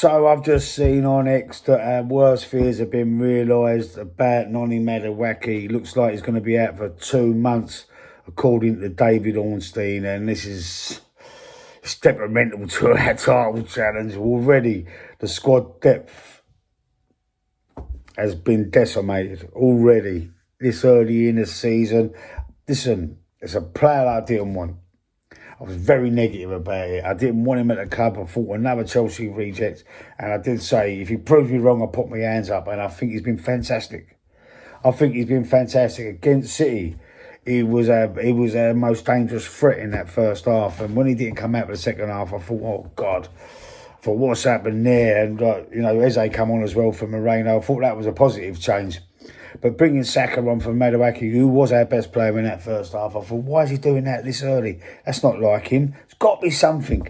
So I've just seen on X that our worst fears have been realised about Noni Madueke. Looks like he's going to be out for 2 months, according to David Ornstein, and this is it's detrimental to our title challenge. Already, the squad depth has been decimated already this early in the season. Listen, it's a player I didn't want. I was very negative about it. I didn't want him at the club. I thought another Chelsea reject. And I did say, if he proves me wrong, I'll put my hands up. And I think he's been fantastic. I think he's been fantastic. Against City, he was our most dangerous threat in that first half. And when he didn't come out for the second half, I thought, oh, God. I thought, what's happened there? And, Eze come on as well for Moreno. I thought that was a positive change. But bringing Saka on from Madueke, who was our best player in that first half, I thought, why is he doing that this early? That's not like him. There's got to be something.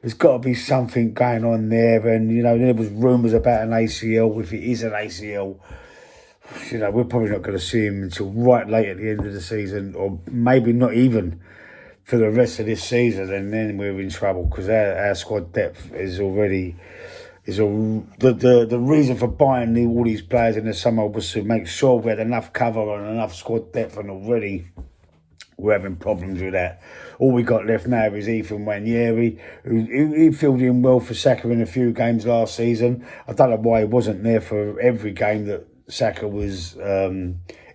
There's got to be something going on there. And, there was rumours about an ACL. If it is an ACL, we're probably not going to see him until right late at the end of the season, or maybe not even for the rest of this season. And then we're in trouble because our squad depth is already... The reason for buying all these players in the summer was to make sure we had enough cover and enough squad depth, and already we're having problems with that. All we got left now is Ethan Nwaneri, who filled in well for Saka in a few games last season. I don't know why he wasn't there for every game that Saka was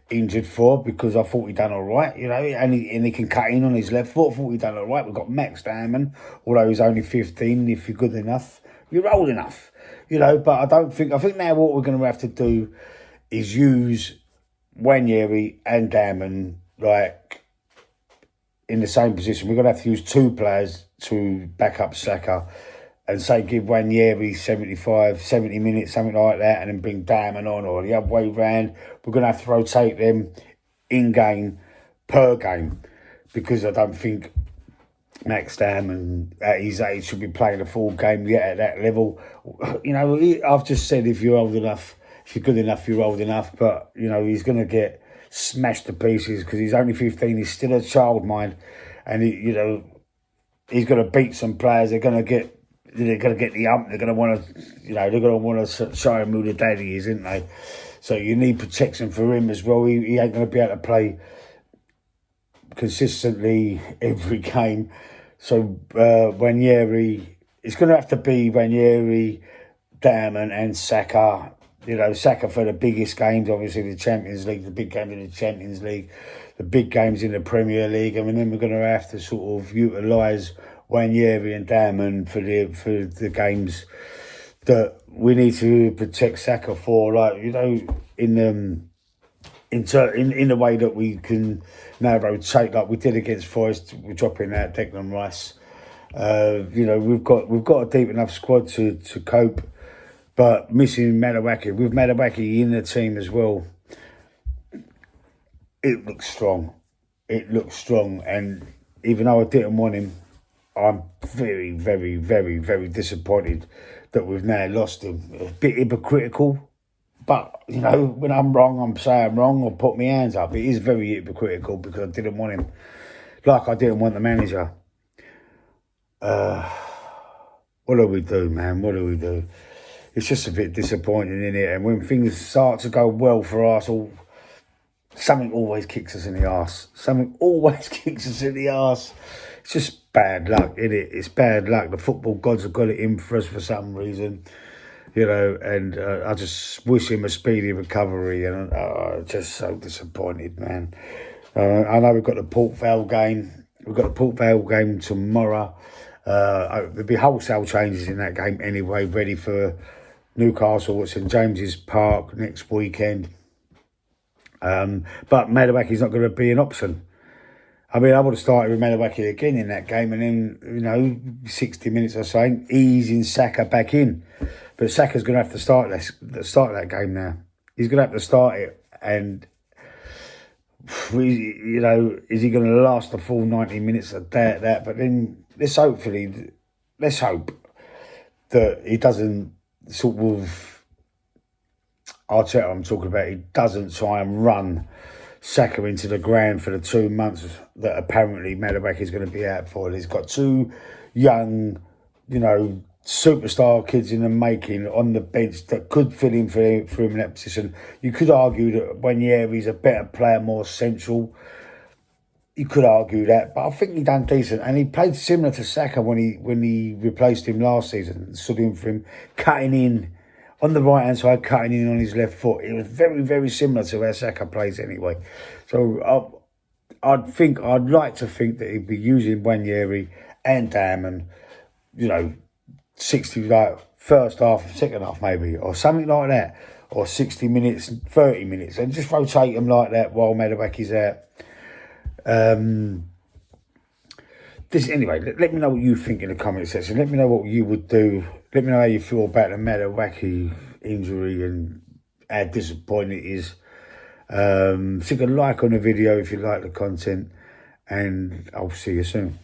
injured for, because I thought he'd done all right, and he can cut in on his left foot. I thought he'd done all right. We've got Max Diamond, although he's only 15, if you're good enough. You're old enough, but I think now what we're going to have to do is use Nwaneri and Diamond, in the same position. We're going to have to use two players to back up Saka and say give Nwaneri 70 minutes, something like that, and then bring Diamond on, or the other way round. We're going to have to rotate them in-game, per game, because I don't think Max Diamond at his age should be playing a full game yet at that level. I've just said if you're old enough, if you're good enough, you're old enough. But, he's going to get smashed to pieces because he's only 15. He's still a child mind. And, he's going to beat some players. They're going to get the ump. They're going to want to, show him who the daddy is, isn't they? So you need protection for him as well. He ain't going to be able to play consistently every game. So Nwaneri, it's going to have to be Nwaneri, Diamond and Saka. Saka for the biggest games, obviously the Champions League, the big games in the Champions League, the big games in the Premier League. And then we're going to have to sort of utilise Nwaneri and Diamond for the games that we need to protect Saka for, in the way that we can now rotate, like we did against Forest. We're dropping out Declan Rice. We've got a deep enough squad to cope, but missing Madueke, with Madueke in the team as well, it looks strong. And even though I didn't want him, I'm very, very, very, very disappointed that we've now lost him. A bit hypocritical. But, when I'm wrong, I'm saying I'm wrong, or put my hands up. It is very hypocritical because I didn't want him. Like I didn't want the manager. What do we do, man? What do we do? It's just a bit disappointing, isn't it? And when things start to go well for Arsenal, something always kicks us in the arse. It's just bad luck, isn't it? It's bad luck. The football gods have got it in for us for some reason. And I just wish him a speedy recovery, and I'm just so disappointed, man. I know we've got the Port Vale game. Tomorrow. There'll be wholesale changes in that game anyway, ready for Newcastle at St James's Park next weekend. But Madueke's not going to be an option. I would have started with Madueke again in that game, and then, 60 minutes or so, easing Saka back in. But Saka's going to have to start that game now. He's going to have to start it, and is he going to last the full 90 minutes of that? But then let's hope that he doesn't sort of, Arteta I'm talking about, he doesn't try and run Saka into the ground for the 2 months that apparently Madueke is going to be out for. He's got two young, superstar kids in the making on the bench that could fill in for him in that position. You could argue that Wanyeri's a better player, more central. You could argue that, but I think he done decent, and he played similar to Saka when he replaced him last season, stood in for him, cutting in on the right hand side, cutting in on his left foot. It was very, very similar to how Saka plays anyway. So I'd like to think that he'd be using Wanyeri and Diamond, 60 like first half, second half maybe, or something like that, or 60 minutes, 30 minutes, and just rotate them like that while Madueke's out. Anyway, let me know what you think in the comment section. Let me know what you would do. Let me know how you feel about the Madueke injury and how disappointing it is. Stick a like on the video if you like the content, and I'll see you soon.